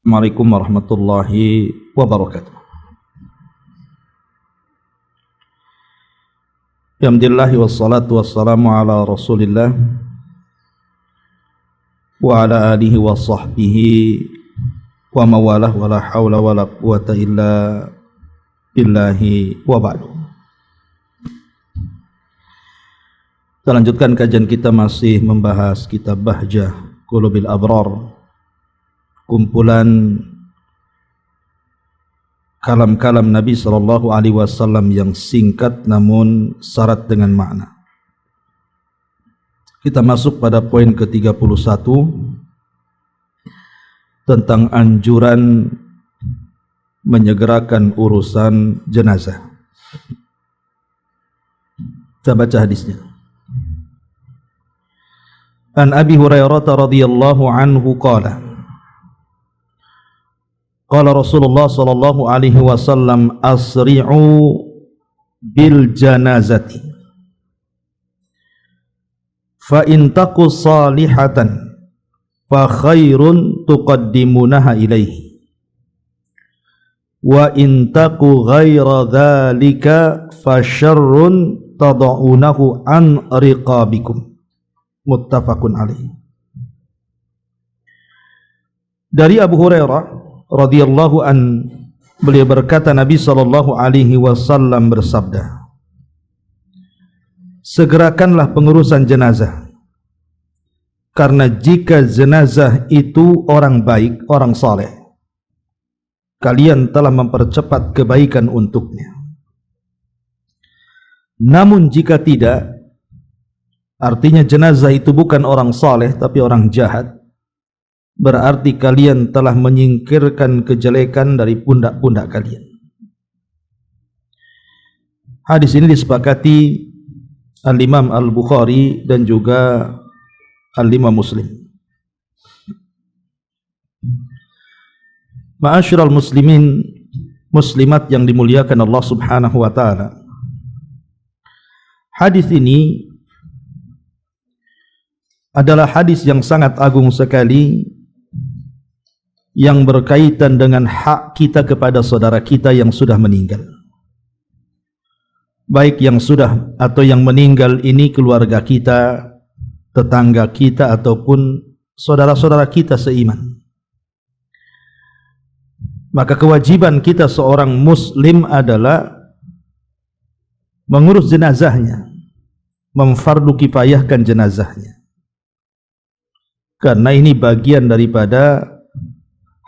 Assalamualaikum warahmatullahi wabarakatuh. Alhamdulillah wassalatu wassalamu ala Rasulillah wa ala alihi wa sahbihi wa mawalah wa la hawla wa la quwata illa billahi wa ba'du. Kita lanjutkan kajian kita masih membahas kitab Bahjah Qulubil Abrar, kumpulan kalam-kalam Nabi SAW yang singkat namun syarat dengan makna. Kita masuk pada poin ke-31 tentang anjuran menyegerakan urusan jenazah. Kita baca hadisnya. An Abi Hurairah radhiyallahu anhu qala qala Rasulullah sallallahu alaihi wasallam asri'u bil janazati fa in taku salihatan fa khairun tuqaddimunaha ilaihi wa in taku ghaira dhalika fa syarrun tad'unahu an riqabikum. Muttafaqun alaihi. Dari Abu Hurairah radhiyallahu an, beliau berkata, Nabi sallallahu alaihi wasallam bersabda, segerakanlah pengurusan jenazah, karena jika jenazah itu orang baik, orang saleh, kalian telah mempercepat kebaikan untuknya. Namun jika tidak, artinya jenazah itu bukan orang saleh tapi orang jahat, berarti kalian telah menyingkirkan kejelekan dari pundak-pundak kalian. Hadis ini disepakati Al-Imam Al-Bukhari dan juga Al-Imam Muslim. Ma'asyiral muslimin muslimat yang dimuliakan Allah Subhanahu wa taala. Hadis ini adalah hadis yang sangat agung sekali, yang berkaitan dengan hak kita kepada saudara kita yang sudah meninggal. Baik yang sudah atau yang meninggal ini keluarga kita, tetangga kita, ataupun saudara-saudara kita seiman. Maka kewajiban kita seorang muslim adalah mengurus jenazahnya, memfardu kifayahkan jenazahnya. Karena ini bagian daripada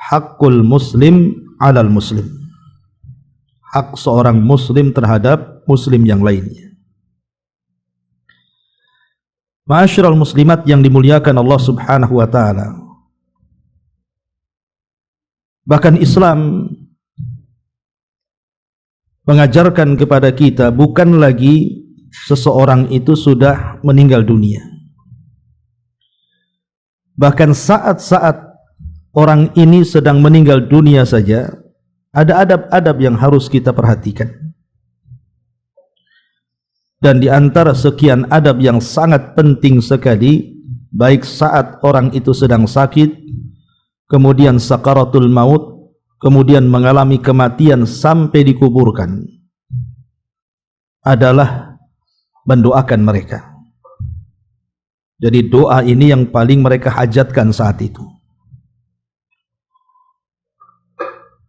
hakul muslim alal muslim, hak seorang muslim terhadap muslim yang lainnya. Ma'asyiral muslimat yang dimuliakan Allah Subhanahu wa taala, bahkan Islam mengajarkan kepada kita bukan lagi seseorang itu sudah meninggal dunia. Bahkan saat-saat orang ini sedang meninggal dunia saja, ada adab-adab yang harus kita perhatikan. Dan di antara sekian adab yang sangat penting sekali, baik saat orang itu sedang sakit, kemudian sakaratul maut, kemudian mengalami kematian sampai dikuburkan, adalah mendoakan mereka. Jadi doa ini yang paling mereka hajatkan saat itu.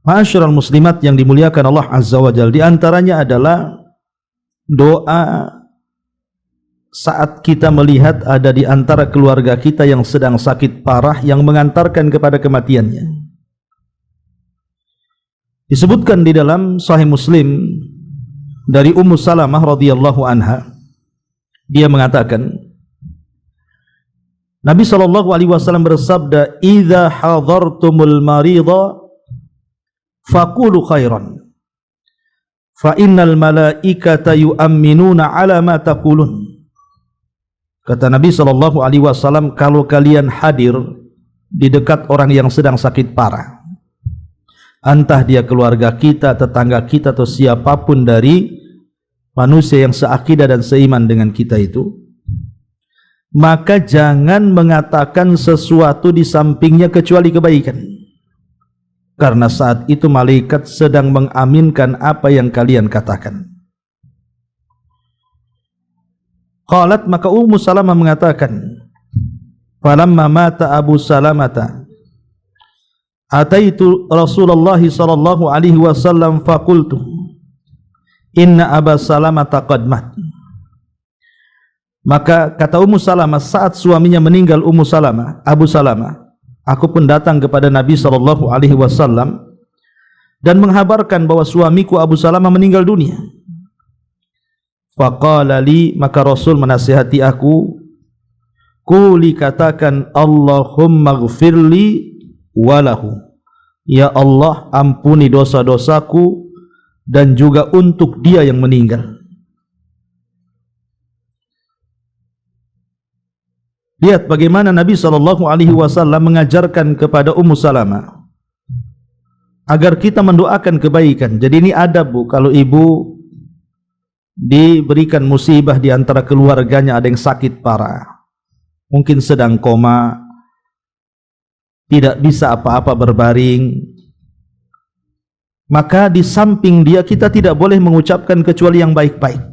Ma'asyiral muslimat yang dimuliakan Allah Azza wa Jalla, di antaranya adalah doa saat kita melihat ada di antara keluarga kita yang sedang sakit parah yang mengantarkan kepada kematiannya. Disebutkan di dalam Sahih Muslim dari Ummu Salamah radhiyallahu anha, dia mengatakan, Nabi SAW bersabda, "Idza hadartumul marida faqulu khairan, fa innal malaikata yu'minuna ala ma taqulun." Kata Nabi SAW, kalau kalian hadir di dekat orang yang sedang sakit parah, entah dia keluarga kita, tetangga kita, atau siapapun dari manusia yang seakidah dan seiman dengan kita itu, maka jangan mengatakan sesuatu di sampingnya kecuali kebaikan. karena saat itu malaikat sedang mengaminkan apa yang kalian katakan. Qalat, maka Ummu Salamah mengatakan, falamma mata Abu Salamata ataitu Rasulullah sallallahu alaihi wasallam faqultu inna Aba Salamata qad mat. Maka kata Ummu Salamah, saat suaminya meninggal Abu Salamah, aku pun datang kepada Nabi sallallahu alaihi wasallam dan menghabarkan bahwa suamiku Abu Salamah meninggal dunia. Faqala li, maka Rasul menasihati aku, quli, katakan, Allahumma ghfirli walahu, ya Allah ampuni dosa-dosaku dan juga untuk dia yang meninggal. Lihat bagaimana Nabi SAW mengajarkan kepada Ummu Salamah agar kita mendoakan kebaikan. Jadi ini adab, Bu, kalau ibu diberikan musibah di antara keluarganya, ada yang sakit parah, mungkin sedang koma, tidak bisa apa-apa berbaring, maka di samping dia kita tidak boleh mengucapkan kecuali yang baik-baik.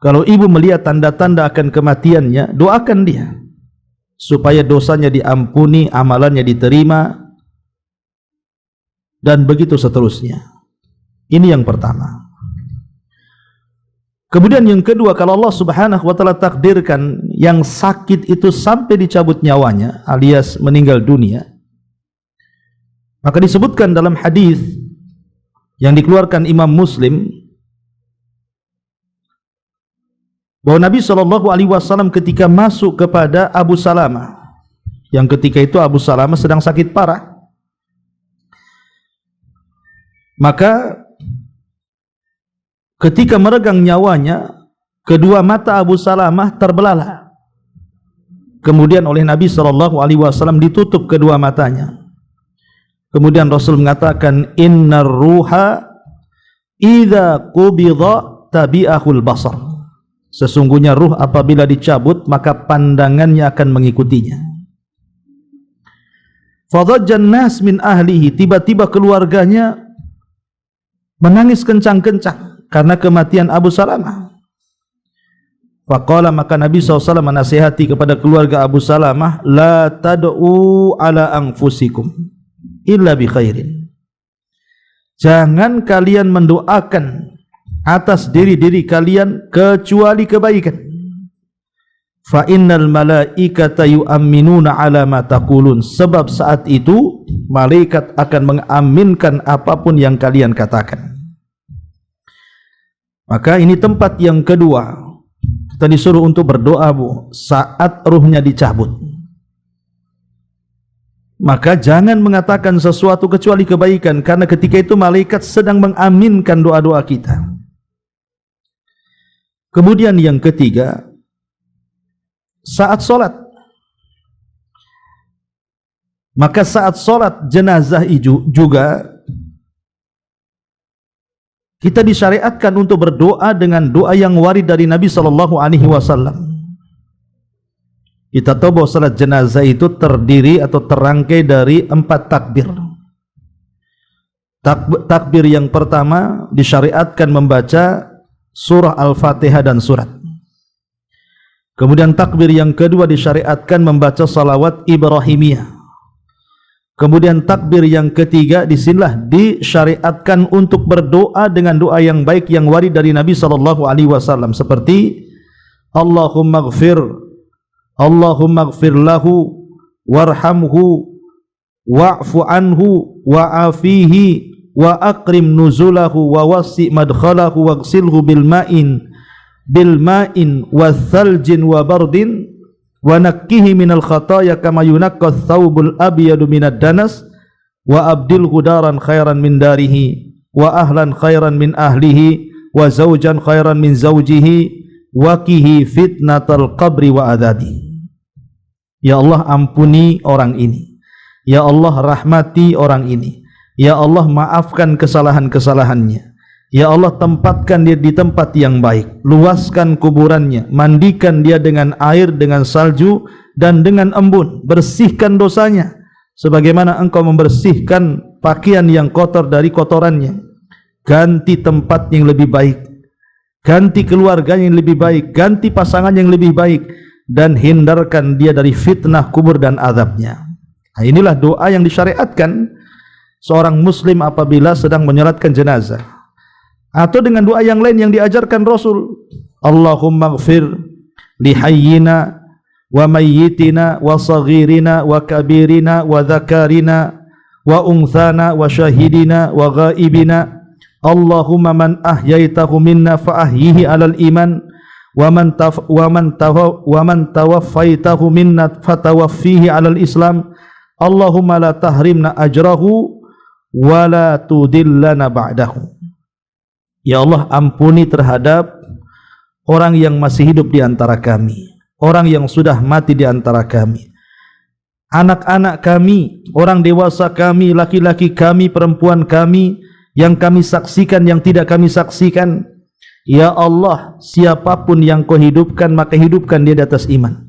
Kalau ibu melihat tanda-tanda akan kematiannya, doakan dia supaya dosanya diampuni, amalannya diterima, dan begitu seterusnya. Ini yang pertama. Kemudian yang kedua, kalau Allah Subhanahu wa taala takdirkan yang sakit itu sampai dicabut nyawanya alias meninggal dunia, maka disebutkan dalam hadis yang dikeluarkan Imam Muslim bahwa Nabi SAW ketika masuk kepada Abu Salamah, yang ketika itu Abu Salamah sedang sakit parah, maka ketika meregang nyawanya, kedua mata Abu Salamah terbelalak. Kemudian oleh Nabi SAW ditutup kedua matanya. Kemudian Rasul mengatakan, innar ruha idza qubidha tabi'ahul basar. Sesungguhnya ruh apabila dicabut maka pandangannya akan mengikutinya. Fadajjan nas min ahlihi, tiba-tiba keluarganya menangis kencang-kencang karena kematian Abu Salamah. Faqala, maka Nabi SAW menasihati kepada keluarga Abu Salamah, la tad'u ala anfusikum illa bi khairin. Jangan kalian mendoakan atas diri-diri kalian kecuali kebaikan. Fa innal malaikata yu'minuna ala ma taqulun. Sebab saat itu malaikat akan mengaminkan apapun yang kalian katakan. Maka ini tempat yang kedua. Kita disuruh untuk berdoa, Bu, saat ruhnya dicabut. Maka jangan mengatakan sesuatu kecuali kebaikan, karena ketika itu malaikat sedang mengaminkan doa-doa kita. Kemudian yang ketiga, saat sholat. Maka saat sholat jenazah juga kita disyariatkan untuk berdoa dengan doa yang warid dari Nabi SAW. Kita tahu bahwa salat jenazah itu terdiri atau terangkai dari 4 takbir. Takbir yang pertama disyariatkan membaca surah Al-Fatihah dan surat. Kemudian takbir yang kedua disyariatkan membaca salawat Ibrahimiyah. Kemudian takbir yang ketiga disinilah disyariatkan untuk berdoa dengan doa yang baik yang warid dari Nabi SAW, seperti Allahumma ghfir lahu warhamhu wa'fu anhu wa'afihi wa akrim nuzulahu wa wasi' madkhalahu waghsilhu bil ma'in wa thaljin wa bardin wa nakkihi minal khataya kama yunakka thawbul abyadu minad danas wa abdilhu daran khairan min darihi wa ahlan khairan min ahlihi wa zawjan khairan min zawjihi wa kihi fitnatal qabri wa adhabi. Ya Allah, ampuni orang ini. Ya Allah, rahmati orang ini. Ya Allah, maafkan kesalahan-kesalahannya. Ya Allah, tempatkan dia di tempat yang baik, luaskan kuburannya, mandikan dia dengan air, dengan salju dan dengan embun, bersihkan dosanya sebagaimana engkau membersihkan pakaian yang kotor dari kotorannya. Ganti tempat yang lebih baik, ganti keluarga yang lebih baik, ganti pasangan yang lebih baik, dan hindarkan dia dari fitnah kubur dan azabnya. Nah, inilah doa yang disyariatkan seorang muslim apabila sedang menyolatkan jenazah. Atau dengan doa yang lain yang diajarkan Rasul, Allahumma ighfir li hayyina wa mayyitina wa saghirina wa kabirina wa dzakarina wa unthana wa syahidina wa ghaibina. Allahumma man ahyaitahu minna fa ahyihi 'alal iman wa man tawaffaitahu minna fatawaffihi 'alal islam. Allahumma la tahrimna ajrahu wa la tudillana ba'dahu. Ya Allah, ampuni terhadap orang yang masih hidup di antara kami, orang yang sudah mati di antara kami, anak-anak kami, orang dewasa kami, laki-laki kami, perempuan kami, yang kami saksikan, yang tidak kami saksikan. Ya Allah, siapapun yang kau hidupkan, maka hidupkan dia di atas iman.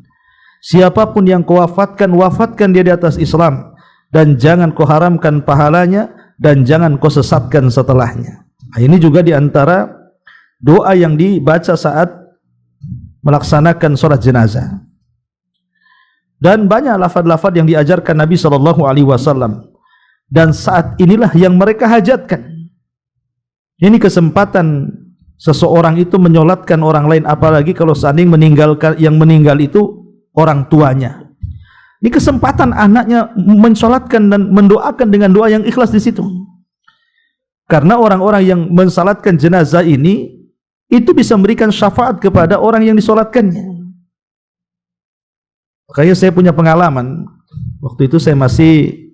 Siapapun yang kau wafatkan, wafatkan dia di atas Islam. Dan jangan kau haramkan pahalanya, dan jangan kau sesatkan setelahnya. Nah, ini juga di antara doa yang dibaca saat melaksanakan sholat jenazah. Dan banyak lafaz-lafaz yang diajarkan Nabi SAW. Dan saat inilah yang mereka hajatkan. Ini kesempatan seseorang itu menyolatkan orang lain, apalagi kalau seandainya yang meninggal itu orang tuanya. Ini kesempatan anaknya mensolatkan dan mendoakan dengan doa yang ikhlas di situ. Karena orang-orang yang mensalatkan jenazah ini itu bisa memberikan syafaat kepada orang yang disolatkannya. Makanya saya punya pengalaman. Waktu itu saya masih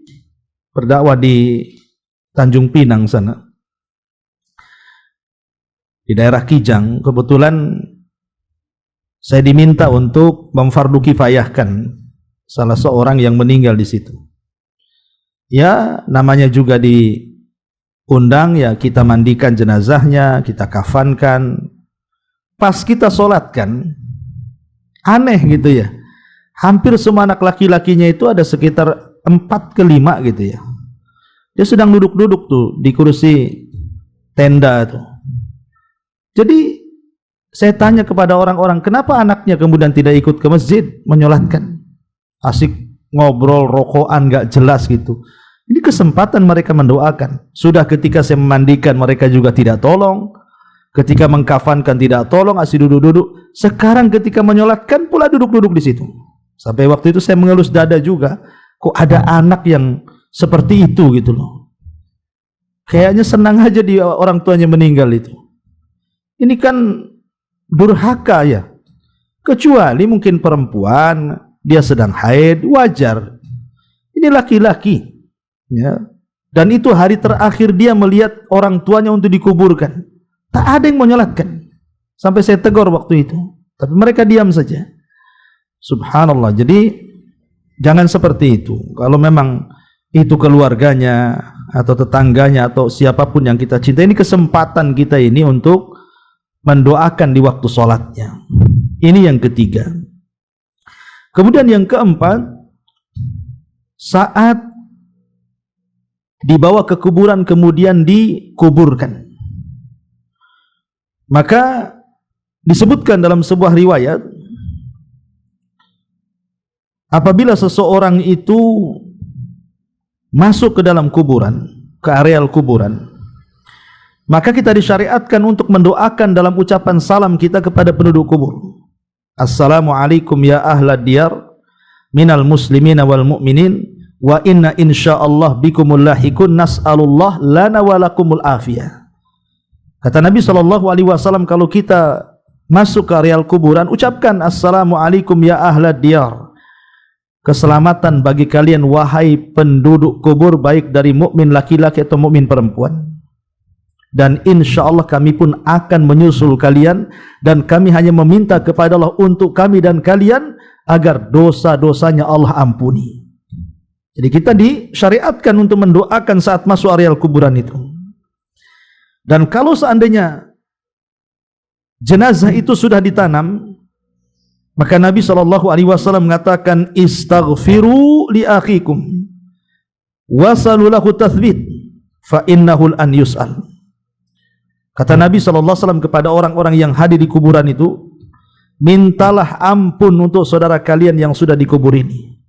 berdakwah di Tanjung Pinang sana, di daerah Kijang. Kebetulan saya diminta untuk memfardu kifayahkan salah seorang yang meninggal di situ. Ya, namanya juga diundang, ya kita mandikan jenazahnya, kita kafankan. Pas kita solatkan, aneh gitu ya, hampir semua anak laki-lakinya itu ada sekitar 4 ke 5 gitu ya. Dia sedang duduk-duduk tuh di kursi tenda tuh. Jadi saya tanya kepada orang-orang, kenapa anaknya kemudian tidak ikut ke masjid menyolatkan? Asik ngobrol, rokokan, gak jelas gitu. Ini kesempatan mereka mendoakan. Sudah ketika saya memandikan, mereka juga tidak tolong. Ketika mengkafankan tidak tolong, asik duduk-duduk. Sekarang ketika menyolatkan pula duduk-duduk di situ. Sampai waktu itu saya mengelus dada juga. Kok ada anak yang seperti itu gitu loh. Kayaknya senang aja dia orang tuanya meninggal itu. Ini kan durhaka ya. Kecuali mungkin perempuan, dia sedang haid, wajar. Ini laki-laki, ya. Dan itu hari terakhir dia melihat orang tuanya untuk dikuburkan. Tak ada yang menyolatkan. Sampai saya tegur waktu itu. Tapi mereka diam saja. Subhanallah. Jadi jangan seperti itu. Kalau memang itu keluarganya atau tetangganya atau siapapun yang kita cintai, ini kesempatan kita ini untuk mendoakan di waktu sholatnya. Ini yang ketiga. Kemudian yang keempat, saat dibawa ke kuburan kemudian dikuburkan, maka disebutkan dalam sebuah riwayat, apabila seseorang itu masuk ke dalam kuburan, ke areal kuburan, maka kita disyariatkan untuk mendoakan dalam ucapan salam kita kepada penduduk kubur. Assalamualaikum ya ahlad diyar minal muslimina wal mu'minin wa inna insyaallah bikumul lahikun nas'alullah lana wa lakumul afiyah. Kata Nabi SAW, kalau kita masuk ke areal kuburan, ucapkan Assalamualaikum ya ahlad diyar. Keselamatan bagi kalian wahai penduduk kubur, baik dari mukmin laki-laki atau mukmin perempuan. Dan insya Allah kami pun akan menyusul kalian, dan kami hanya meminta kepada Allah untuk kami dan kalian agar dosa-dosanya Allah ampuni. Jadi kita disyariatkan untuk mendoakan saat masuk areal kuburan itu. Dan kalau seandainya jenazah itu sudah ditanam, maka Nabi SAW mengatakan istaghfiru li akhikum, wasalu lahu tathbit fa innahu an yus'al. Kata Nabi SAW kepada orang-orang yang hadir di kuburan itu, mintalah ampun untuk saudara kalian yang sudah dikubur ini,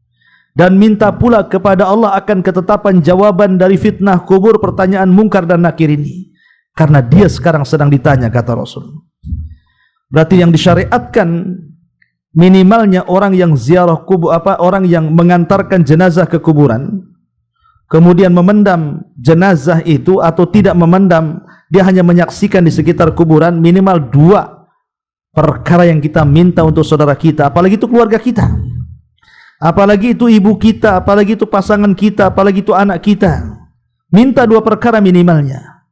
dan minta pula kepada Allah akan ketetapan jawaban dari fitnah kubur, pertanyaan mungkar dan nakir ini, karena dia sekarang sedang ditanya, kata Rasul. Berarti yang disyariatkan minimalnya orang yang ziarah kubur, orang yang mengantarkan jenazah ke kuburan, kemudian memendam jenazah itu atau tidak memendam, dia hanya menyaksikan di sekitar kuburan, minimal 2 perkara yang kita minta untuk saudara kita, apalagi itu keluarga kita, apalagi itu ibu kita, apalagi itu pasangan kita, apalagi itu anak kita. Minta 2 perkara minimalnya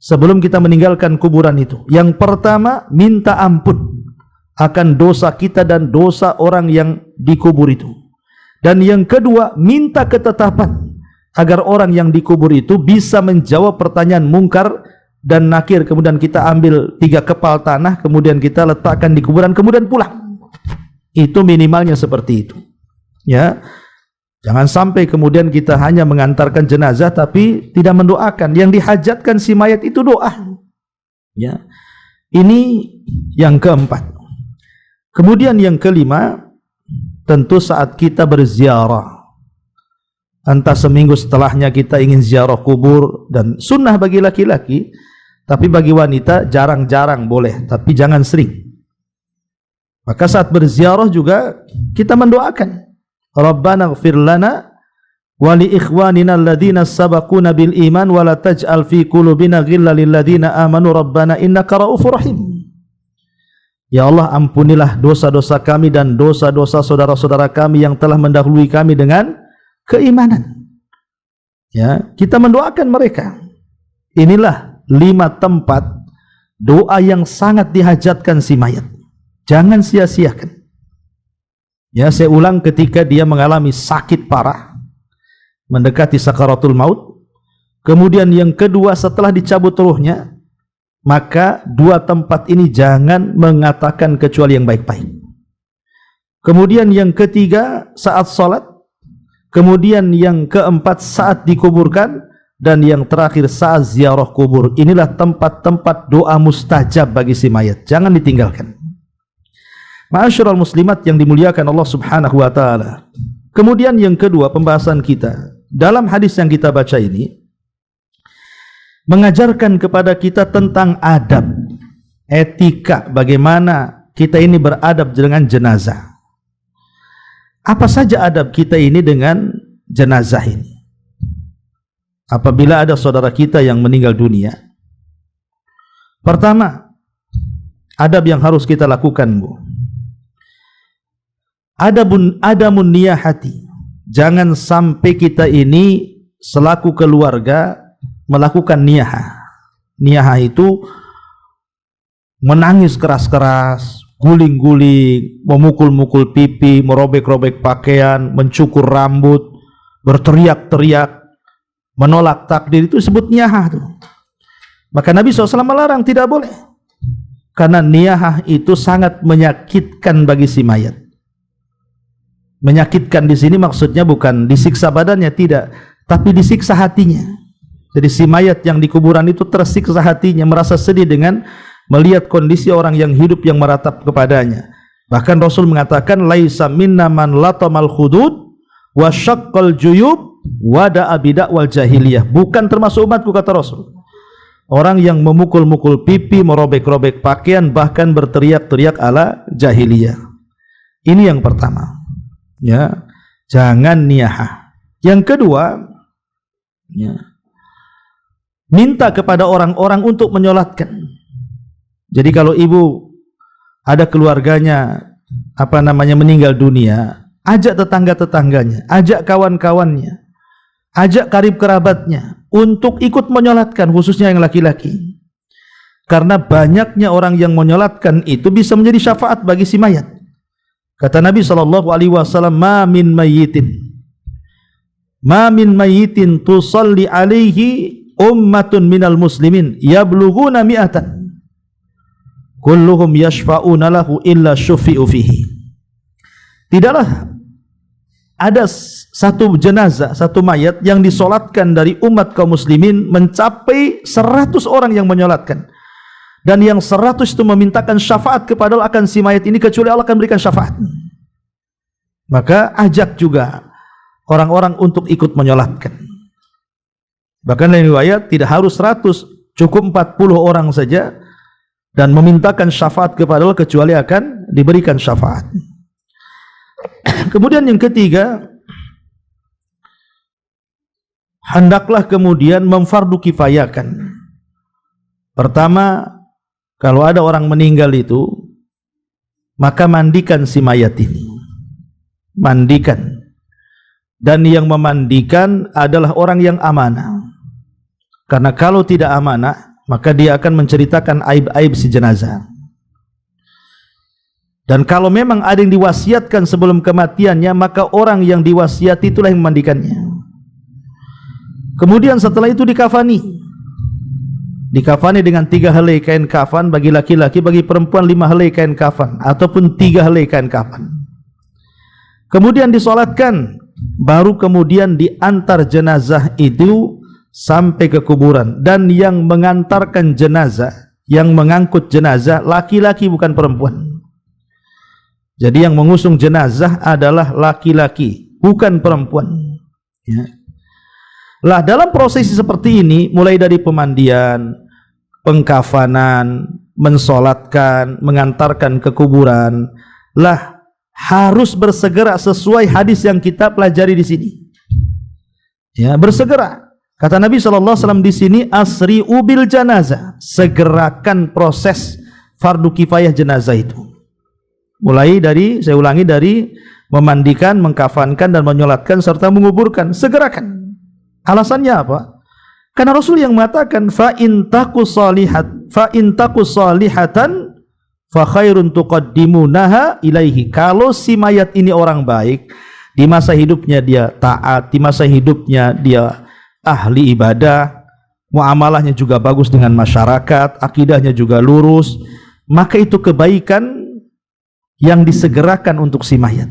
sebelum kita meninggalkan kuburan itu. Yang pertama, minta ampun akan dosa kita dan dosa orang yang dikubur itu. Dan yang kedua, minta ketetapan agar orang yang dikubur itu bisa menjawab pertanyaan mungkar dan nakir. Kemudian kita ambil 3 kepal tanah, kemudian kita letakkan di kuburan, kemudian pulang. Itu minimalnya seperti itu, ya. Jangan sampai kemudian kita hanya mengantarkan jenazah tapi tidak mendoakan. Yang dihajatkan si mayat itu doa, ya. Ini yang keempat. Kemudian yang kelima, tentu saat kita berziarah, entah seminggu setelahnya kita ingin ziarah kubur, dan sunnah bagi laki-laki, tapi bagi wanita jarang-jarang boleh, tapi jangan sering. Maka saat berziarah juga kita mendoakan, Rabbana ighfir lana wa li ikhwanina alladhina sabaquna bil iman wa la taj'al fi qulubina ghillan lil ladzina amanu rabbana innaka raufur rahim. Ya Allah, ampunilah dosa-dosa kami dan dosa-dosa saudara-saudara kami yang telah mendahului kami dengan keimanan. Ya, kita mendoakan mereka. Inilah 5 tempat doa yang sangat dihajatkan si mayat. Jangan sia-siakan. Ya, saya ulang, ketika dia mengalami sakit parah, mendekati sakaratul maut, kemudian yang kedua setelah dicabut ruhnya, maka 2 tempat ini jangan mengatakan kecuali yang baik-baik. Kemudian yang ketiga saat salat, kemudian yang keempat saat dikuburkan, dan yang terakhir saat ziarah kubur. Inilah tempat-tempat doa mustajab bagi si mayat, jangan ditinggalkan. Ma'asyiral muslimat yang dimuliakan Allah Subhanahu wa taala. Kemudian yang kedua pembahasan kita dalam hadis yang kita baca ini mengajarkan kepada kita tentang adab, etika, bagaimana kita ini beradab dengan jenazah. Apa saja adab kita ini dengan jenazah ini? Apabila ada saudara kita yang meninggal dunia, pertama, adab yang harus kita lakukan, Bu, adamun niyahati. Jangan sampai kita ini selaku keluarga melakukan niyahah. Niyahah itu menangis keras-keras, guling-guling, memukul-mukul pipi, merobek-robek pakaian, mencukur rambut, berteriak-teriak, menolak takdir, itu disebut niyahah tuh. Maka Nabi SAW melarang, tidak boleh. Karena niyahah itu sangat menyakitkan bagi si mayat. Menyakitkan di sini maksudnya bukan disiksa badannya, tidak, tapi disiksa hatinya. Jadi si mayat yang di kuburan itu tersiksa hatinya, merasa sedih dengan melihat kondisi orang yang hidup yang meratap kepadanya. Bahkan Rasul mengatakan, laisa minna man latamal khudud wa syaqqal juyub wa da'a bid'wal jahiliyah. Bukan termasuk umatku, kata Rasul, orang yang memukul-mukul pipi, merobek-robek pakaian, bahkan berteriak-teriak ala jahiliyah. Ini yang pertama, ya, jangan niyahah. Yang kedua, ya, minta kepada orang-orang untuk menyolatkan. Jadi kalau ibu ada keluarganya meninggal dunia, ajak tetangga-tetangganya, ajak kawan-kawannya, ajak karib kerabatnya untuk ikut menyolatkan, khususnya yang laki-laki. Karena banyaknya orang yang menyolatkan itu bisa menjadi syafaat bagi si mayat. Kata Nabi SAW, ma min mayyitin tusalli alaihi ummatun minal muslimin yablughuna mi'atan kulluhum yashfa'una lahu illa syufi'u fihi. Tidaklah ada satu jenazah, satu mayat yang disolatkan dari umat kaum muslimin mencapai 100 orang yang menyolatkan, dan yang 100 itu memintakan syafaat kepada Allah akan si mayat ini, kecuali Allah akan berikan syafaat. Maka ajak juga orang-orang untuk ikut menyolatkan. Bahkan dalam riwayat tidak harus 100, cukup 40 orang saja dan memintakan syafaat kepada Allah, kecuali akan diberikan syafaat. Kemudian yang ketiga, hendaklah kemudian memfardu kifayakan. Pertama, kalau ada orang meninggal itu, maka mandikan si mayat ini. Mandikan. Dan yang memandikan adalah orang yang amanah. Karena kalau tidak amanah, maka dia akan menceritakan aib-aib si jenazah. Dan kalau memang ada yang diwasiatkan sebelum kematiannya, maka orang yang diwasiati itulah yang memandikannya. Kemudian setelah itu dikafani. Dikafani dengan 3 helai kain kafan bagi laki-laki, bagi perempuan 5 helai kain kafan, ataupun 3 helai kain kafan. Kemudian disolatkan, baru kemudian diantar jenazah itu sampai ke kuburan. Dan yang mengantarkan jenazah, yang mengangkut jenazah, laki-laki bukan perempuan. Jadi yang mengusung jenazah adalah laki-laki, bukan perempuan. Ya. Lah dalam prosesi seperti ini, mulai dari pemandian, pengkafanan, mensolatkan, mengantarkan ke kuburan, lah harus bersegera sesuai hadis yang kita pelajari di sini. Ya, bersegera. Kata Nabi SAW di sini, asri'u bil janazah, segerakan proses fardu kifayah jenazah itu. Mulai dari, saya ulangi, dari memandikan, mengkafankan dan menyolatkan serta menguburkan, segerakan. Alasannya apa? Karena Rasul yang mengatakan, fa in taku salihatan fa khairun tuqaddimunaha ilaihi. Kalau si mayat ini orang baik, di masa hidupnya dia taat, di masa hidupnya dia ahli ibadah, muamalahnya juga bagus dengan masyarakat, akidahnya juga lurus, maka itu kebaikan yang disegerakan untuk si mayat.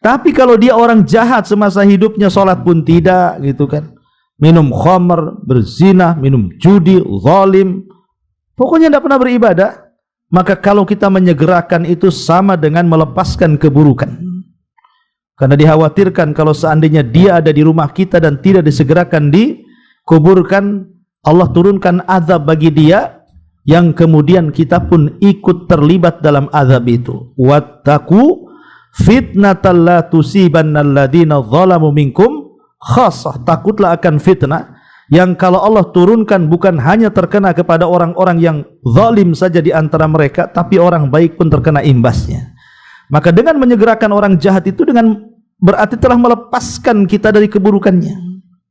Tapi kalau dia orang jahat semasa hidupnya, sholat pun tidak, gitu kan, minum khamr, berzina, minum judi, zalim, pokoknya tidak pernah beribadah, maka kalau kita menyegerakan itu sama dengan melepaskan keburukan. Karena dikhawatirkan kalau seandainya dia ada di rumah kita dan tidak disegerakan dikuburkan, Allah turunkan azab bagi dia, yang kemudian kita pun ikut terlibat dalam azab itu. Wattaqu fitnatal la tusibanna alladziina zalamu minkum khassah. Takutlah akan fitnah yang kalau Allah turunkan bukan hanya terkena kepada orang-orang yang zalim saja di antara mereka, tapi orang baik pun terkena imbasnya. Maka dengan menyegerakan orang jahat itu, dengan berarti telah melepaskan kita dari keburukannya.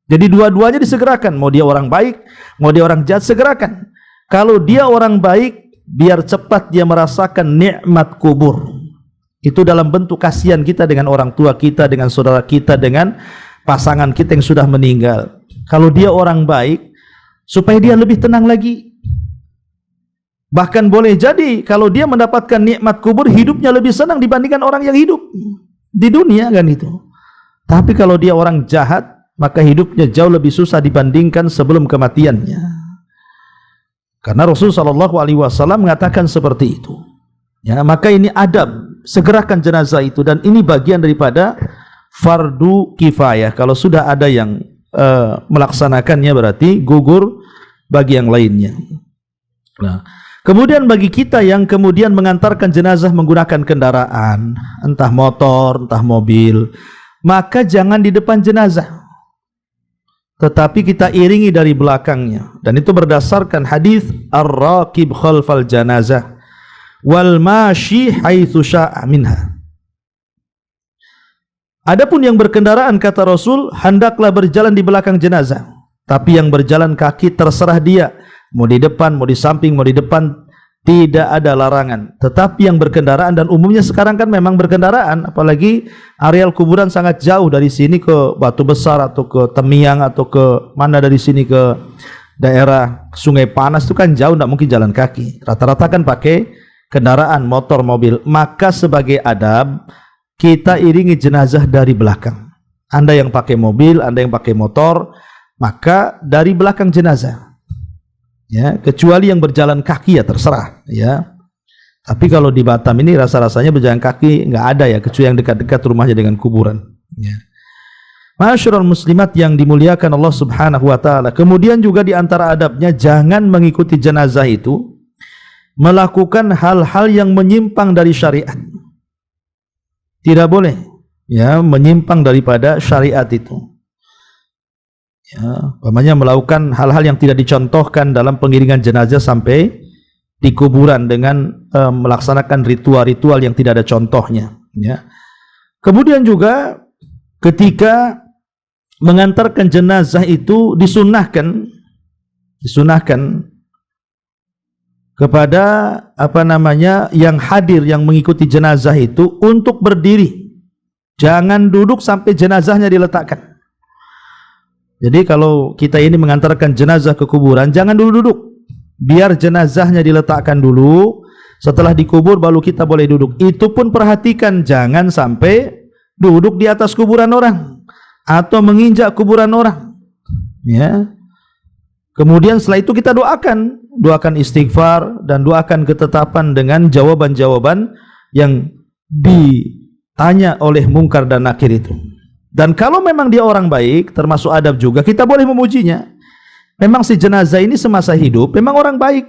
Jadi dua-duanya disegerakan, mau dia orang baik, mau dia orang jahat, segerakan. Kalau dia orang baik, biar cepat dia merasakan nikmat kubur. Itu dalam bentuk kasihan kita dengan orang tua kita, dengan saudara kita, dengan pasangan kita yang sudah meninggal. Kalau dia orang baik, supaya dia lebih tenang lagi. Bahkan boleh jadi kalau dia mendapatkan nikmat kubur, hidupnya lebih senang dibandingkan orang yang hidup di dunia, kan itu. Tapi kalau dia orang jahat, maka hidupnya jauh lebih susah dibandingkan sebelum kematiannya. Karena Rasulullah SAW mengatakan seperti itu. Ya, maka ini adab, segerakan jenazah itu, dan ini bagian daripada fardu kifayah. Kalau sudah ada yang melaksanakannya, berarti gugur bagi yang lainnya. Nah, kemudian bagi kita yang kemudian mengantarkan jenazah menggunakan kendaraan, entah motor, entah mobil, maka jangan di depan jenazah, tetapi kita iringi dari belakangnya. Dan itu berdasarkan hadis ar-raqib khalfal janazah wal mashi haitsu sya'a minha. Adapun yang berkendaraan, kata Rasul, hendaklah berjalan di belakang jenazah. Tapi yang berjalan kaki terserah dia, mau di depan, mau di samping, mau di depan, tidak ada larangan. Tetapi yang berkendaraan, dan umumnya sekarang kan memang berkendaraan, apalagi areal kuburan sangat jauh dari sini ke Batu Besar atau ke Temiang atau ke mana, dari sini ke daerah Sungai Panas itu kan jauh, tidak mungkin jalan kaki. Rata-rata kan pakai kendaraan, motor, mobil. Maka sebagai adab, kita iringi jenazah dari belakang. Anda yang pakai mobil, Anda yang pakai motor, maka dari belakang jenazah. Ya, kecuali yang berjalan kaki ya terserah, ya. Tapi kalau di Batam ini rasa-rasanya berjalan kaki nggak ada ya, kecuali yang dekat-dekat rumahnya dengan kuburan. Ya. Ma'asyiral muslimat yang dimuliakan Allah Subhanahu wa taala. Kemudian juga di antara adabnya, jangan mengikuti jenazah itu melakukan hal-hal yang menyimpang dari syariat. Tidak boleh ya menyimpang daripada syariat itu. Ya, umpamanya melakukan hal-hal yang tidak dicontohkan dalam pengiringan jenazah sampai di kuburan dengan melaksanakan ritual-ritual yang tidak ada contohnya, ya. Kemudian juga ketika mengantarkan jenazah itu disunahkan kepada yang hadir yang mengikuti jenazah itu untuk berdiri, jangan duduk sampai jenazahnya diletakkan. Jadi kalau kita ini mengantarkan jenazah ke kuburan, jangan dulu duduk, biar jenazahnya diletakkan dulu, setelah dikubur baru kita boleh duduk. Itu pun perhatikan, jangan sampai duduk di atas kuburan orang atau menginjak kuburan orang, ya. Kemudian setelah itu kita doakan istighfar dan doakan ketetapan dengan jawaban-jawaban yang ditanya oleh Munkar dan Nakir itu. Dan kalau memang dia orang baik, termasuk adab juga, kita boleh memujinya. Memang si jenazah ini semasa hidup memang orang baik,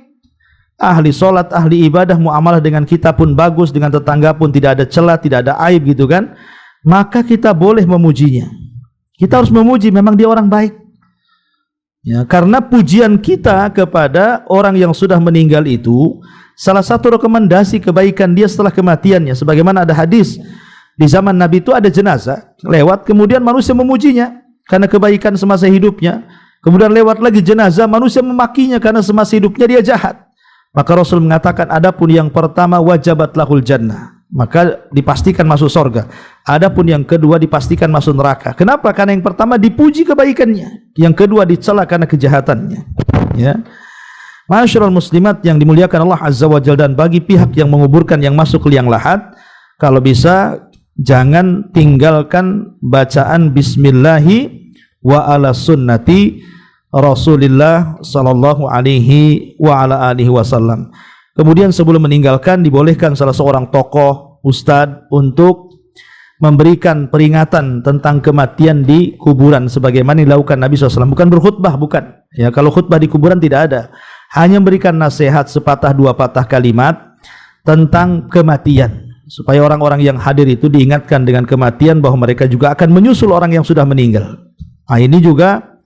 ahli sholat, ahli ibadah, muamalah dengan kita pun bagus, dengan tetangga pun tidak ada celah, tidak ada aib gitu kan, maka kita boleh memujinya. Kita harus memuji, memang dia orang baik, ya, karena pujian kita kepada orang yang sudah meninggal itu salah satu rekomendasi kebaikan dia setelah kematiannya. Sebagaimana ada hadis, di zaman Nabi itu ada jenazah lewat, kemudian manusia memujinya karena kebaikan semasa hidupnya. Kemudian lewat lagi jenazah, manusia memakinya karena semasa hidupnya dia jahat. Maka Rasul mengatakan, adapun yang pertama wajabat lahul jannah, maka dipastikan masuk surga. Adapun yang kedua dipastikan masuk neraka. Kenapa? Karena yang pertama dipuji kebaikannya, yang kedua dicela karena kejahatannya, ya. Ma'asyiral muslimat yang dimuliakan Allah Azza wa Jalla, dan bagi pihak yang menguburkan yang masuk ke liang lahat, kalau bisa jangan tinggalkan bacaan bismillahi wa ala sunnati Rasulullah sallallahu alaihi wa ala alihi wasallam. Kemudian sebelum meninggalkan, dibolehkan salah seorang tokoh, ustadz, untuk memberikan peringatan tentang kematian di kuburan sebagaimana dilakukan Nabi SAW. Bukan berkhutbah, bukan. Ya, kalau khutbah di kuburan tidak ada. Hanya memberikan nasihat sepatah dua patah kalimat tentang kematian, supaya orang-orang yang hadir itu diingatkan dengan kematian, bahwa mereka juga akan menyusul orang yang sudah meninggal. Nah, ini juga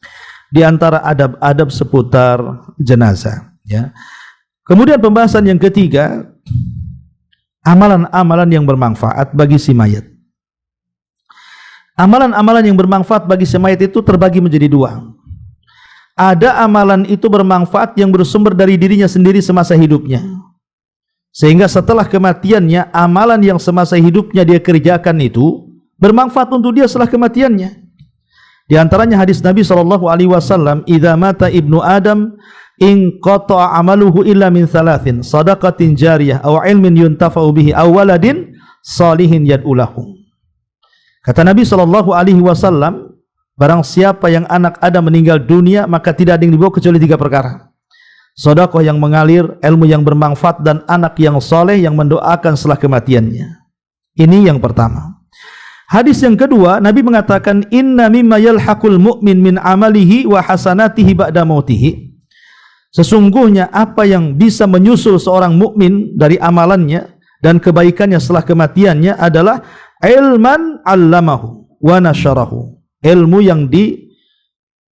di antara adab-adab seputar jenazah, ya. Kemudian pembahasan yang ketiga, amalan-amalan yang bermanfaat bagi si mayat. Amalan-amalan yang bermanfaat bagi si mayat itu terbagi menjadi dua. Ada amalan itu bermanfaat yang bersumber dari dirinya sendiri semasa hidupnya, sehingga setelah kematiannya amalan yang semasa hidupnya dia kerjakan itu bermanfaat untuk dia setelah kematiannya. Di antaranya hadis Nabi SAW, "Idza mata ibnu Adam in qata'a amaluhu illa min thalathin, sadaqatin jariyah aw ilmin yuntafa'u bihi aw waladin salihin yad'u lahu." Kata Nabi SAW, barang siapa yang anak Adam meninggal dunia, maka tidak ada yang dibawa kecuali tiga perkara: sedekah yang mengalir, ilmu yang bermanfaat, dan anak yang soleh yang mendoakan setelah kematiannya. Ini yang pertama. Hadis yang kedua, Nabi mengatakan, "Inna mimma yalhaqul mu'min min amalihi wa hasanatihi ba'da mautihi." Sesungguhnya apa yang bisa menyusul seorang mukmin dari amalannya dan kebaikannya setelah kematiannya adalah ilman 'allamahu wa nasyarahu, ilmu yang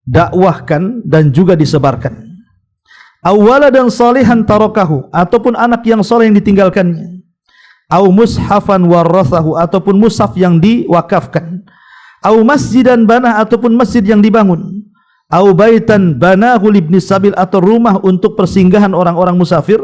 didakwahkan dan juga disebarkan. Awwaladan salihan tarakahu, ataupun anak yang soleh yang ditinggalkannya. Au mushafan warathahu, ataupun mushaf yang diwakafkan. Au masjidan banah, ataupun masjid yang dibangun. Au baitan banahu libni sabil, atau rumah untuk persinggahan orang-orang musafir.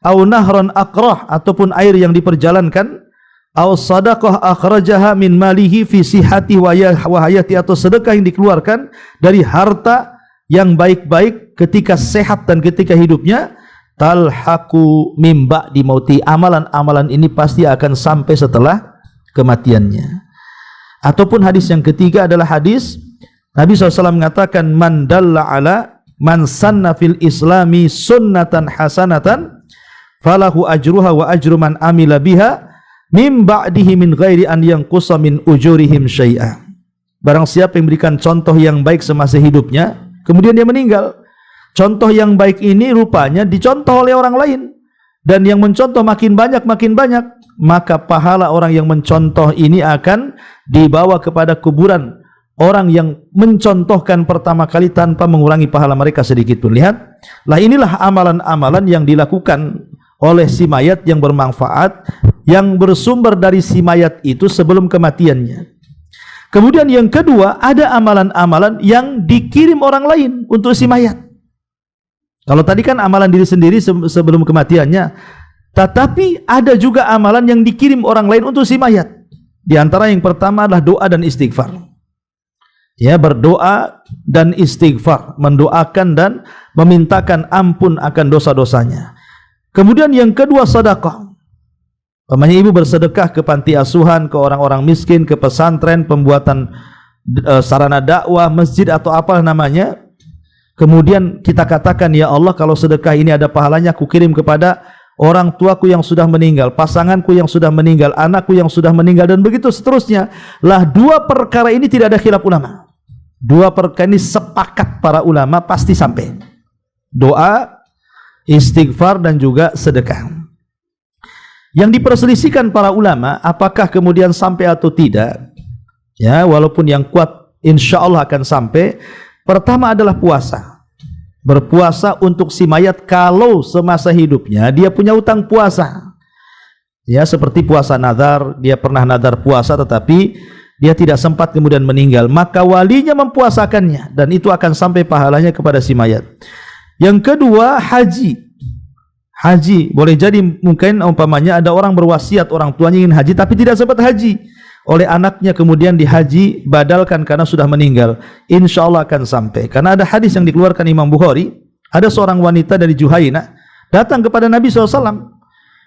Au nahran aqrah, ataupun air yang diperjalankan. Au sadaqah akhrajaha min malihi fi sihati wa hayati, atau sedekah yang dikeluarkan dari harta yang baik-baik ketika sehat dan ketika hidupnya. Talhaqu mimba di mauti, amalan-amalan ini pasti akan sampai setelah kematiannya. Ataupun hadis yang ketiga adalah hadis Nabi SAW mengatakan, man dalla ala man sanna fil islami sunnatan hasanatan falahu ajruha wa ajru man amila biha min ba'dihi min ghairi an yanqusa min ujurihim syai'a. Barang siapa yang memberikan contoh yang baik semasa hidupnya, kemudian dia meninggal, contoh yang baik ini rupanya dicontoh oleh orang lain, dan yang mencontoh makin banyak, maka pahala orang yang mencontoh ini akan dibawa kepada kuburan orang yang mencontohkan pertama kali tanpa mengurangi pahala mereka sedikit pun. Lihat, lah inilah amalan-amalan yang dilakukan oleh si mayat yang bermanfaat, yang bersumber dari si mayat itu sebelum kematiannya. Kemudian yang kedua, ada amalan-amalan yang dikirim orang lain untuk si mayat. Kalau tadi kan amalan diri sendiri sebelum kematiannya, tetapi ada juga amalan yang dikirim orang lain untuk si mayat. Di antara yang pertama adalah doa dan istighfar. Ya, berdoa dan istighfar, mendoakan dan memintakan ampun akan dosa-dosanya. Kemudian yang kedua, sedekah. Umpamanya ibu bersedekah ke panti asuhan, ke orang-orang miskin, ke pesantren, pembuatan sarana dakwah, masjid atau apa namanya. Kemudian kita katakan, ya Allah, kalau sedekah ini ada pahalanya, aku kirim kepada orang tuaku yang sudah meninggal, pasanganku yang sudah meninggal, anakku yang sudah meninggal, dan begitu seterusnya. Lah, dua perkara ini tidak ada khilaf ulama. Dua perkara ini sepakat para ulama pasti sampai. Doa, istighfar, dan juga sedekah. Yang diperselisihkan para ulama, apakah kemudian sampai atau tidak? Ya, walaupun yang kuat insya Allah akan sampai. Pertama adalah puasa. Berpuasa untuk si mayat kalau semasa hidupnya dia punya utang puasa. Ya, seperti puasa nazar, dia pernah nazar puasa tetapi dia tidak sempat kemudian meninggal, maka walinya mempuasakannya dan itu akan sampai pahalanya kepada si mayat. Yang kedua, haji. Haji, boleh jadi mungkin umpamanya ada orang berwasiat, orang tuanya ingin haji tapi tidak sempat haji, oleh anaknya kemudian dihaji badalkan karena sudah meninggal, insya Allah akan sampai. Karena ada hadis yang dikeluarkan Imam Bukhari, ada seorang wanita dari Juhaina datang kepada Nabi SAW,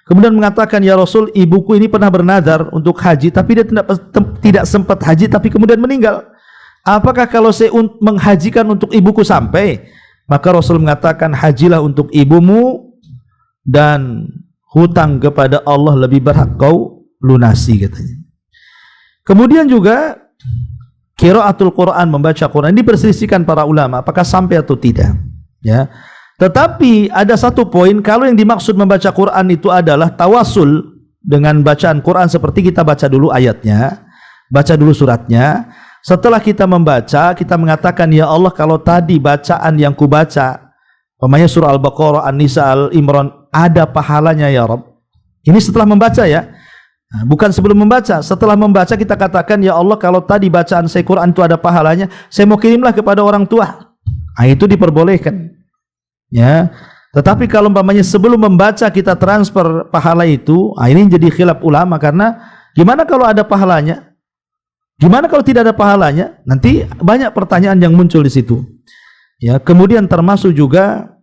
kemudian mengatakan, ya Rasul, ibuku ini pernah bernazar untuk haji tapi dia tidak sempat haji tapi kemudian meninggal. Apakah kalau saya menghajikan untuk ibuku sampai? Maka Rasul mengatakan, hajilah untuk ibumu dan hutang kepada Allah lebih berhak kau lunasi, katanya. Kemudian juga qiraatul Quran, membaca Quran, ini diperselisihkan para ulama apakah sampai atau tidak, ya. Tetapi ada satu poin, kalau yang dimaksud membaca Quran itu adalah tawasul dengan bacaan Quran, seperti kita baca dulu ayatnya, baca dulu suratnya, setelah kita membaca, kita mengatakan, ya Allah, kalau tadi bacaan yang ku baca, umpamanya surah Al-Baqarah, An-Nisa, Al-Imran, ada pahalanya ya Rabb. Ini setelah membaca, ya. Nah, bukan sebelum membaca. Setelah membaca kita katakan, ya Allah, kalau tadi bacaan saya Quran itu ada pahalanya, saya mau kirimlah kepada orang tua. Nah, itu diperbolehkan. Ya. Tetapi kalau umpamanya sebelum membaca kita transfer pahala itu, nah ini jadi khilaf ulama, karena gimana kalau ada pahalanya? Gimana kalau tidak ada pahalanya? Nanti banyak pertanyaan yang muncul di situ. Ya, kemudian termasuk juga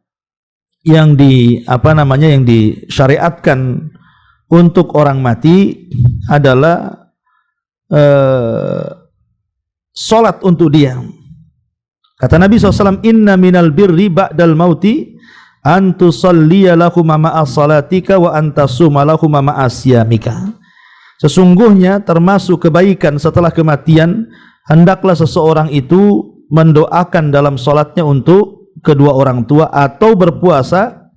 yang yang disyariatkan untuk orang mati adalah salat untuk dia. Kata Nabi SAW, inna minal birri ba'dal mauti an tusalliya lahum ma'a salatika wa antasuma lahum ma'a siyamika. Sesungguhnya termasuk kebaikan setelah kematian, hendaklah seseorang itu mendoakan dalam salatnya untuk kedua orang tua atau berpuasa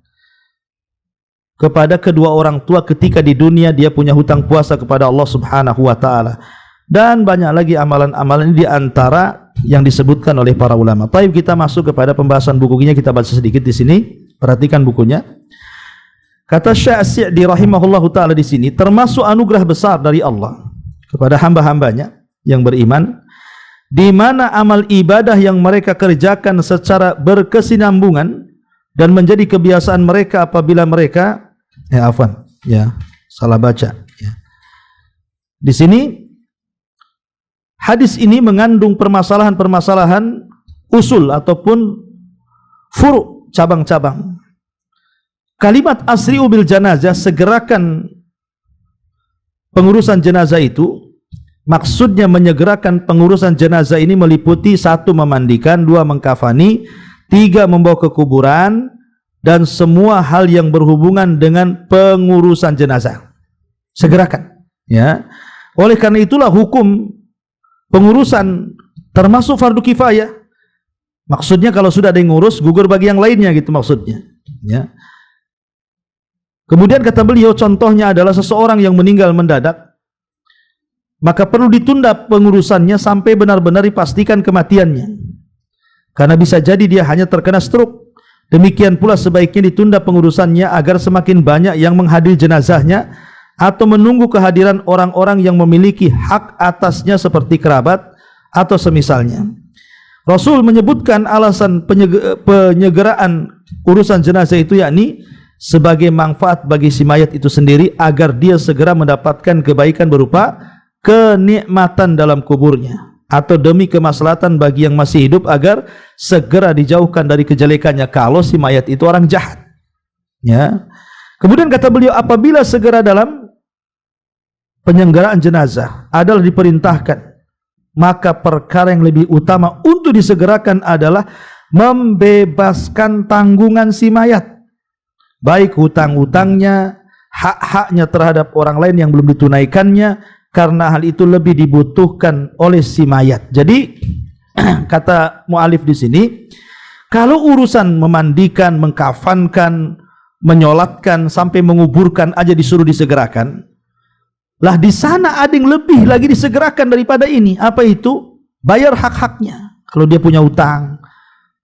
kepada kedua orang tua ketika di dunia dia punya hutang puasa kepada Allah Subhanahu wa taala. Dan banyak lagi amalan-amalan ini di antara yang disebutkan oleh para ulama. Baik, kita masuk kepada pembahasan bukunya, kita baca sedikit di sini. Perhatikan bukunya. Kata Syekh As-Sa'di rahimahullahu taala di sini, termasuk anugerah besar dari Allah kepada hamba-hambanya yang beriman, di mana amal ibadah yang mereka kerjakan secara berkesinambungan dan menjadi kebiasaan mereka apabila mereka salah baca, ya. Di sini hadis ini mengandung permasalahan-permasalahan usul ataupun furu', cabang-cabang. Kalimat asri'u bil janazah, segerakan pengurusan jenazah itu, maksudnya menyegerakan pengurusan jenazah ini meliputi 1. Memandikan, 2. Mengkafani, 3. Membawa ke kuburan, dan semua hal yang berhubungan dengan pengurusan jenazah. Segerakan, ya. Oleh karena itulah hukum pengurusan termasuk fardu kifayah. Maksudnya kalau sudah ada yang ngurus, gugur bagi yang lainnya gitu maksudnya, ya. Kemudian kata beliau, contohnya adalah seseorang yang meninggal mendadak, maka perlu ditunda pengurusannya sampai benar-benar dipastikan kematiannya. Karena bisa jadi dia hanya terkena stroke. Demikian pula sebaiknya ditunda pengurusannya agar semakin banyak yang menghadiri jenazahnya atau menunggu kehadiran orang-orang yang memiliki hak atasnya seperti kerabat atau semisalnya. Rasul menyebutkan alasan penyegeraan urusan jenazah itu yakni sebagai manfaat bagi si mayat itu sendiri agar dia segera mendapatkan kebaikan berupa kenikmatan dalam kuburnya, atau demi kemaslahatan bagi yang masih hidup agar segera dijauhkan dari kejelekannya kalau si mayat itu orang jahat, ya. Kemudian kata beliau, apabila segera dalam penyelenggaraan jenazah adalah diperintahkan, maka perkara yang lebih utama untuk disegerakan adalah membebaskan tanggungan si mayat, baik hutang-hutangnya, hak-haknya terhadap orang lain yang belum ditunaikannya, karena hal itu lebih dibutuhkan oleh si mayat. Jadi kata mu'alif di sini, kalau urusan memandikan, mengkafankan, menyolatkan sampai menguburkan aja disuruh disegerakan, lah di sana ada yang lebih lagi disegerakan daripada ini. Apa itu? Bayar hak-haknya. Kalau dia punya utang,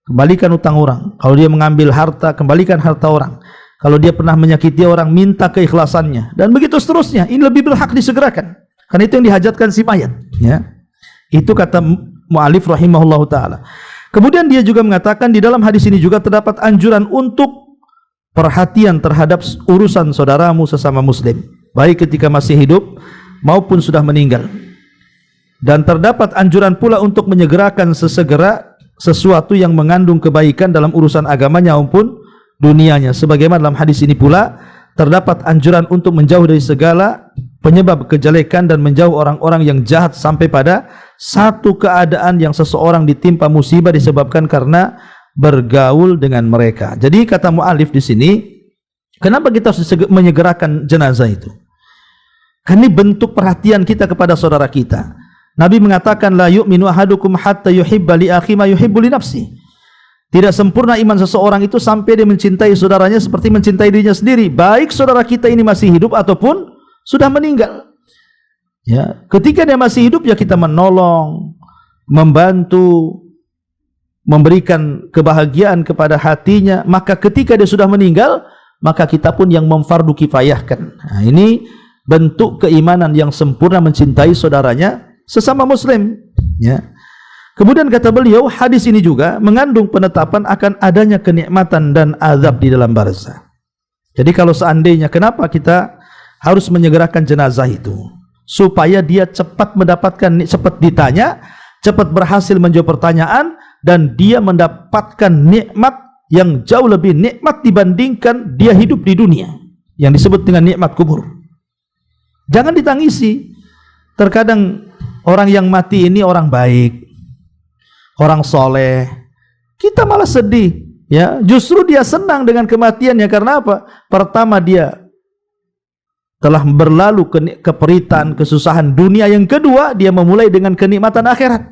kembalikan utang orang. Kalau dia mengambil harta, kembalikan harta orang. Kalau dia pernah menyakiti orang, minta keikhlasannya, dan begitu seterusnya. Ini lebih berhak disegerakan, karena itu yang dihajatkan si mayat, ya. Itu kata mu'alif rahimahullahu ta'ala. Kemudian dia juga mengatakan di dalam hadis ini juga terdapat anjuran untuk perhatian terhadap urusan saudaramu sesama muslim, baik ketika masih hidup maupun sudah meninggal. Dan terdapat anjuran pula untuk menyegerakan sesegera sesuatu yang mengandung kebaikan dalam urusan agamanya maupun dunianya. Sebagaimana dalam hadis ini pula terdapat anjuran untuk menjauh dari segala penyebab kejelekan dan menjauh orang-orang yang jahat sampai pada satu keadaan yang seseorang ditimpa musibah disebabkan karena bergaul dengan mereka. Jadi kata mu'alif di sini, kenapa kita harus menyegerakan jenazah itu? Karena ini bentuk perhatian kita kepada saudara kita. Nabi mengatakan, la yu'minu ahadukum hatta yuhibba li akhi ma yuhibbu li nafsi. Tidak sempurna iman seseorang itu sampai dia mencintai saudaranya seperti mencintai dirinya sendiri, baik saudara kita ini masih hidup ataupun sudah meninggal. Ya, ketika dia masih hidup ya kita menolong, membantu, memberikan kebahagiaan kepada hatinya. Maka ketika dia sudah meninggal, maka kita pun yang memfardu kifayahkan. Nah, ini bentuk keimanan yang sempurna mencintai saudaranya sesama muslim, ya. Kemudian kata beliau, hadis ini juga mengandung penetapan akan adanya kenikmatan dan azab di dalam barzah. Jadi kalau seandainya, kenapa kita harus menyegerakan jenazah itu? Supaya dia cepat mendapatkan, cepat ditanya, cepat berhasil menjawab pertanyaan, dan dia mendapatkan nikmat yang jauh lebih nikmat dibandingkan dia hidup di dunia, yang disebut dengan nikmat kubur. Jangan ditangisi. Terkadang orang yang mati ini orang baik, orang soleh, kita malah sedih, ya. Justru dia senang dengan kematiannya. Karena apa? Pertama, dia telah berlalu keperitan, kesusahan dunia. Yang kedua, dia memulai dengan kenikmatan akhirat.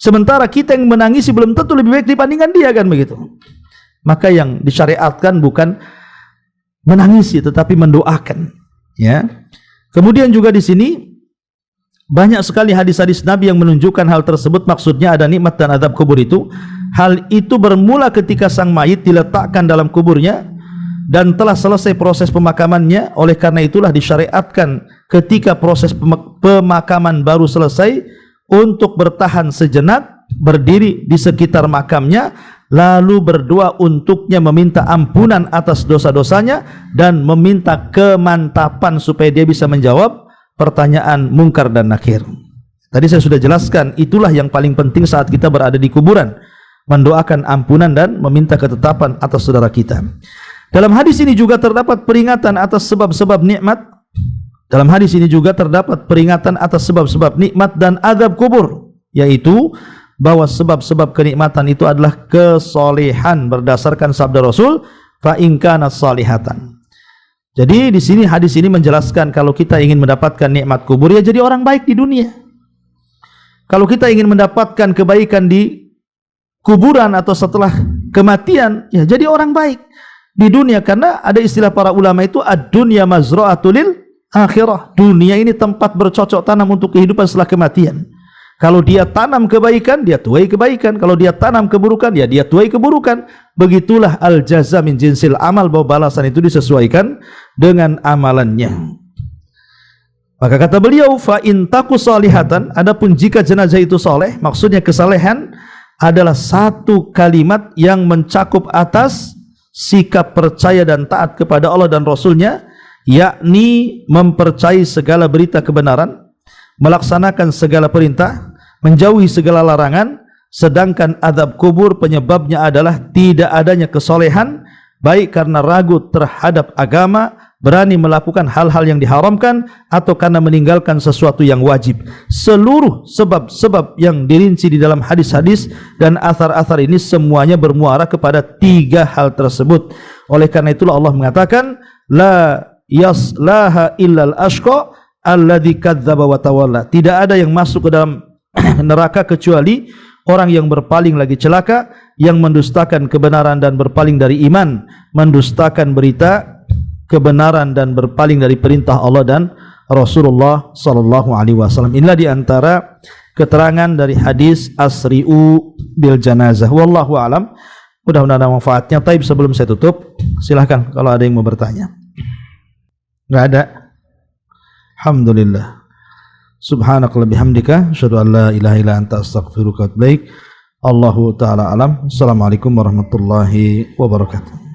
Sementara kita yang menangisi belum tentu lebih baik dibandingkan dia, kan begitu. Maka yang disyariatkan bukan menangisi tetapi mendoakan, ya. Kemudian juga di sini banyak sekali hadis-hadis Nabi yang menunjukkan hal tersebut. Maksudnya ada nikmat dan azab kubur itu. Hal itu bermula ketika sang mayit diletakkan dalam kuburnya dan telah selesai proses pemakamannya. Oleh karena itulah disyariatkan ketika proses pemakaman baru selesai untuk bertahan sejenak, berdiri di sekitar makamnya, lalu berdoa untuknya, meminta ampunan atas dosa-dosanya dan meminta kemantapan supaya dia bisa menjawab pertanyaan mungkar dan nakir. Tadi saya sudah jelaskan, itulah yang paling penting saat kita berada di kuburan, mendoakan ampunan dan meminta ketetapan atas saudara kita. Dalam hadis ini juga terdapat peringatan atas sebab-sebab nikmat Dalam hadis ini juga terdapat peringatan atas sebab-sebab nikmat dan azab kubur, yaitu bahwa sebab-sebab kenikmatan itu adalah kesolehan berdasarkan sabda Rasul, fa in kana salihatan. Jadi di sini hadis ini menjelaskan kalau kita ingin mendapatkan nikmat kubur, ya jadi orang baik di dunia. Kalau kita ingin mendapatkan kebaikan di kuburan atau setelah kematian, ya jadi orang baik di dunia. Karena ada istilah para ulama itu, ad-dunya mazra'atul lil akhirah. Dunia ini tempat bercocok tanam untuk kehidupan setelah kematian. Kalau dia tanam kebaikan, dia tuai kebaikan. Kalau dia tanam keburukan, ya dia tuai keburukan. Begitulah al-jaza min jinsil amal, bahwa balasan itu disesuaikan dengan amalannya. Maka kata beliau, fa in taku salihatan, adapun jika jenazah itu soleh, maksudnya kesalehan adalah satu kalimat yang mencakup atas sikap percaya dan taat kepada Allah dan Rasulnya, yakni mempercayai segala berita kebenaran, melaksanakan segala perintah, menjauhi segala larangan. Sedangkan azab kubur penyebabnya adalah tidak adanya kesolehan, baik karena ragu terhadap agama, berani melakukan hal-hal yang diharamkan, atau karena meninggalkan sesuatu yang wajib. Seluruh sebab-sebab yang dirinci di dalam hadis-hadis dan athar-athar ini semuanya bermuara kepada tiga hal tersebut. Oleh karena itulah Allah mengatakan, la yaslaha illal ashqa alladzi kadzdzaba wa tawalla. Tidak ada yang masuk ke dalam neraka kecuali orang yang berpaling lagi celaka, yang mendustakan kebenaran dan berpaling dari iman, mendustakan berita kebenaran dan berpaling dari perintah Allah dan Rasulullah sallallahu alaihi wasallam. Inilah di antara keterangan dari hadis asri'u bil janazah. Wallahu alam. Mudah-mudahan ada manfaatnya. Taib, sebelum saya tutup, silahkan kalau ada yang mau bertanya. Enggak ada? Alhamdulillah. Subhanakallahumma bihamdika asyhadu an la ilaha illa anta astaghfiruka wa atubu ilaik. Allahu taala alam. Assalamualaikum warahmatullahi wabarakatuh.